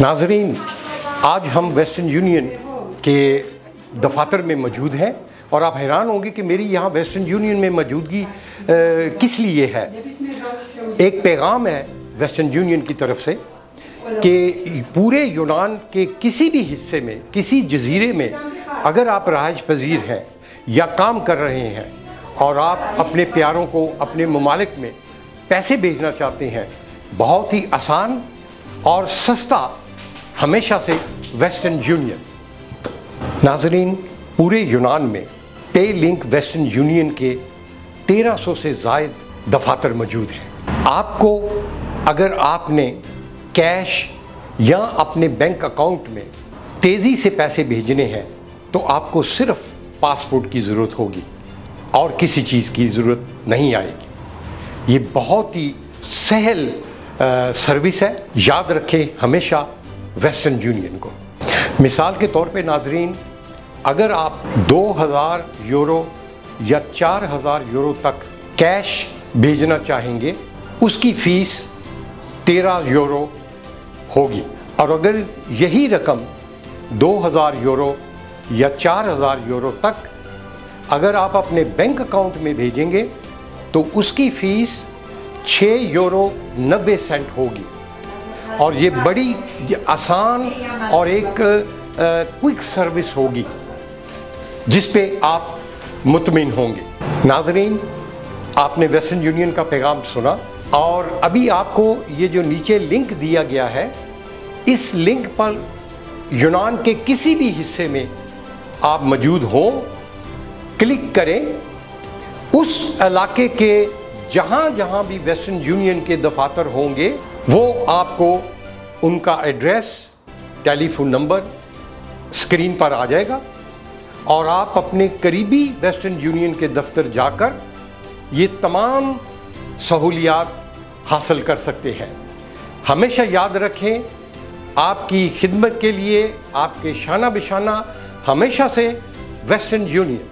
नाज़रीन, आज हम वेस्टर्न यूनियन के दफातर में मौजूद हैं और आप हैरान होंगे कि मेरी यहाँ वेस्टर्न यूनियन में मौजूदगी किस लिए है। एक पैगाम है वेस्टर्न यूनियन की तरफ से कि पूरे यूनान के किसी भी हिस्से में, किसी जजीरे में अगर आप रहाइश पजीर हैं या काम कर रहे हैं और आप अपने प्यारों को अपने ममालिक में पैसे भेजना चाहते हैं, बहुत ही आसान और सस्ता हमेशा से वेस्टर्न यूनियन। नाज़रीन, पूरे यूनान में पे लिंक वेस्टर्न यूनियन के 1300 से ज़ायद दफातर मौजूद हैं। आपको अगर आपने कैश या अपने बैंक अकाउंट में तेज़ी से पैसे भेजने हैं तो आपको सिर्फ पासपोर्ट की ज़रूरत होगी और किसी चीज़ की ज़रूरत नहीं आएगी। ये बहुत ही सहल सर्विस है। याद रखें हमेशा वेस्टर्न यूनियन को। मिसाल के तौर पे नाज़रीन, अगर आप 2000 यूरो या 4000 यूरो तक कैश भेजना चाहेंगे, उसकी फ़ीस 13 यूरो होगी। और अगर यही रकम 2000 यूरो या 4000 यूरो तक अगर आप अपने बैंक अकाउंट में भेजेंगे तो उसकी फ़ीस 6 यूरो 90 सेंट होगी। और ये बड़ी आसान और एक क्विक सर्विस होगी जिस पे आप मुतमिन होंगे। नाज़रीन, आपने वेस्टर्न यूनियन का पैगाम सुना और अभी आपको ये जो नीचे लिंक दिया गया है, इस लिंक पर यूनान के किसी भी हिस्से में आप मौजूद हों, क्लिक करें। उस इलाके के जहाँ जहाँ भी वेस्टर्न यूनियन के दफातर होंगे वो आपको उनका एड्रेस, टेलीफोन नंबर स्क्रीन पर आ जाएगा और आप अपने करीबी वेस्टर्न यूनियन के दफ्तर जाकर ये तमाम सहूलियात हासिल कर सकते हैं। हमेशा याद रखें, आपकी खिदमत के लिए, आपके शाना बिशाना हमेशा से वेस्टर्न यूनियन।